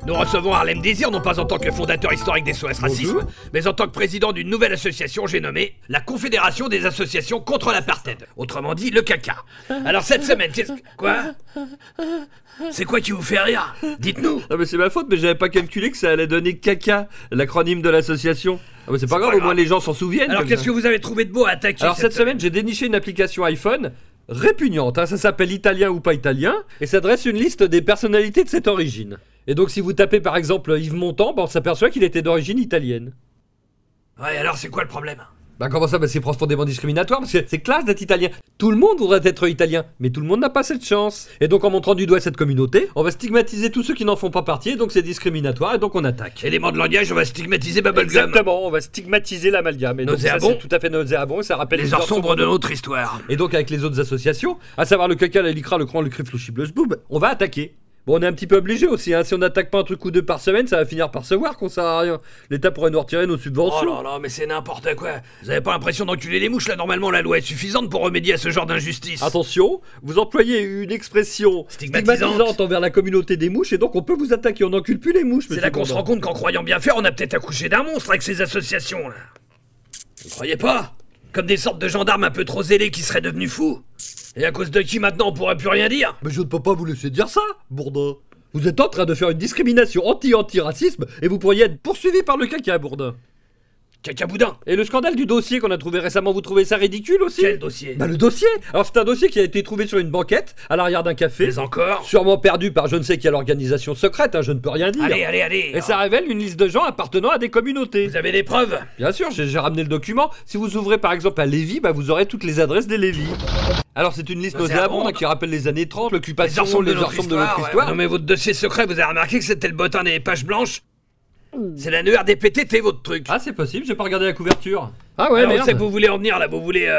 Nous recevons Harlem Désir, non pas en tant que fondateur historique des SOS Racisme, mais en tant que président d'une nouvelle association, j'ai nommé la Confédération des associations contre l'apartheid. Autrement dit, le caca. Alors cette semaine, Quoi? C'est quoi qui vous fait rire? Dites-nous. Ah mais c'est ma faute, mais j'avais pas calculé que ça allait donner caca, l'acronyme de l'association. Ah mais c'est pas grave, au moins les gens s'en souviennent. Alors qu'est-ce que vous avez trouvé de beau à attaquer? Alors cette semaine, j'ai déniché une application iPhone répugnante, hein, ça s'appelle Italien ou pas italien, et ça dresse une liste des personnalités de cette origine. Et donc si vous tapez par exemple Yves Montand, on s'aperçoit qu'il était d'origine italienne. Ouais, alors c'est quoi le problème? Bah comment ça? Bah c'est profondément discriminatoire, parce que c'est classe d'être italien. Tout le monde voudrait être italien, mais tout le monde n'a pas cette chance. Et donc en montrant du doigt cette communauté, on va stigmatiser tous ceux qui n'en font pas partie, et donc c'est discriminatoire, et donc on attaque. Élément de langage, on va stigmatiser Bubblegum. Exactement, on va stigmatiser l'amalgame. Et donc ça, c'est tout à fait nauséabond, et ça rappelle les heures sombres de notre histoire. Et donc avec les autres associations, à savoir le caca, la licra, le cran, le crif, le chib, le zboob, on va attaquer. Bon, on est un petit peu obligé aussi, hein. Si on n'attaque pas un truc ou deux par semaine, ça va finir par se voir qu'on sert à rien. L'État pourrait nous retirer nos subventions. Oh là là, mais c'est n'importe quoi. Vous avez pas l'impression d'enculer les mouches là? Normalement, la loi est suffisante pour remédier à ce genre d'injustice. Attention, vous employez une expression stigmatisante envers la communauté des mouches, et donc on peut vous attaquer. On n'encule plus les mouches. C'est là qu'on se rend compte qu'en croyant bien faire, on a peut-être accouché d'un monstre avec ces associations là. Vous croyez pas? Comme des sortes de gendarmes un peu trop zélés qui seraient devenus fous. Et à cause de qui maintenant on pourrait plus rien dire? Mais je ne peux pas vous laisser dire ça, Bourdin. Vous êtes en train de faire une discrimination anti-racisme et vous pourriez être poursuivi par le caca, Bourdin. Cacaboudin. Et le scandale du dossier qu'on a trouvé récemment, vous trouvez ça ridicule aussi? Quel dossier? Bah le dossier. Alors c'est un dossier qui a été trouvé sur une banquette, à l'arrière d'un café. Mais encore? Sûrement perdu par je ne sais quelle organisation secrète, hein, je ne peux rien dire. Allez. Et ça révèle une liste de gens appartenant à des communautés. Vous avez des preuves? Bien sûr, j'ai ramené le document. Si vous ouvrez par exemple à Lévis, bah vous aurez toutes les adresses des Lévis. Alors c'est une liste nauséabonde qui rappelle les années 30, l'occupation, les heures sombres de notre histoire. Non mais votre dossier secret, vous avez remarqué que c'était le bottin des pages blanches? C'est la NER des PTT votre truc. Ah c'est possible, j'ai pas regardé la couverture. Ah ouais, alors, merde. C'est que vous voulez en venir là, vous voulez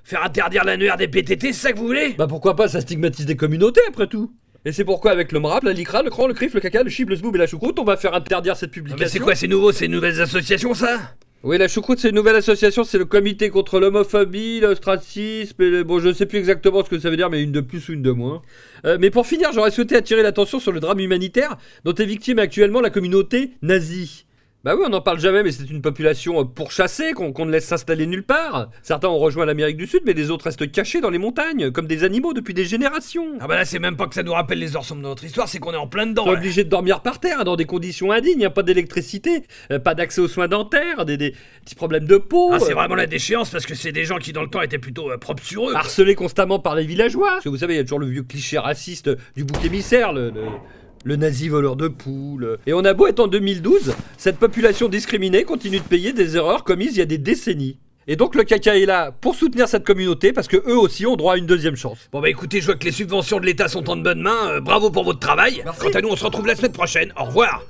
faire interdire la NER des PTT, c'est ça que vous voulez? Bah pourquoi pas, ça stigmatise des communautés après tout. Et c'est pourquoi avec le MRAP, la LICRA, le cran, le crif, le caca, le chib, le zboob et la choucroute, on va faire interdire cette publication. Mais c'est quoi, c'est nouveau, c'est une nouvelle association ça? Oui, la choucroute, c'est une nouvelle association, c'est le comité contre l'homophobie, l'ostracisme, et bon, je sais plus exactement ce que ça veut dire, mais une de plus ou une de moins. Mais pour finir, j'aurais souhaité attirer l'attention sur le drame humanitaire dont est victime actuellement la communauté nazie. Bah oui, on n'en parle jamais, mais c'est une population pourchassée, qu'on ne laisse s'installer nulle part. Certains ont rejoint l'Amérique du Sud, mais les autres restent cachés dans les montagnes, comme des animaux depuis des générations. Ah bah là, c'est même pas que ça nous rappelle les heures sombres de notre histoire, c'est qu'on est en plein dedans. On est obligé de dormir par terre, dans des conditions indignes, pas d'électricité, pas d'accès aux soins dentaires, des petits problèmes de peau. Ah, c'est vraiment la déchéance, parce que c'est des gens qui, dans le temps, étaient plutôt propres sur eux. Harcelés constamment par les villageois. Parce que vous savez, il y a toujours le vieux cliché raciste du bouc émissaire, le nazi voleur de poules. Et on a beau être en 2012, cette population discriminée continue de payer des erreurs commises il y a des décennies. Et donc le caca est là pour soutenir cette communauté parce que eux aussi ont droit à une deuxième chance. Bon bah écoutez, je vois que les subventions de l'État sont en de bonnes mains, bravo pour votre travail. Merci. Quant à nous, on se retrouve la semaine prochaine, au revoir.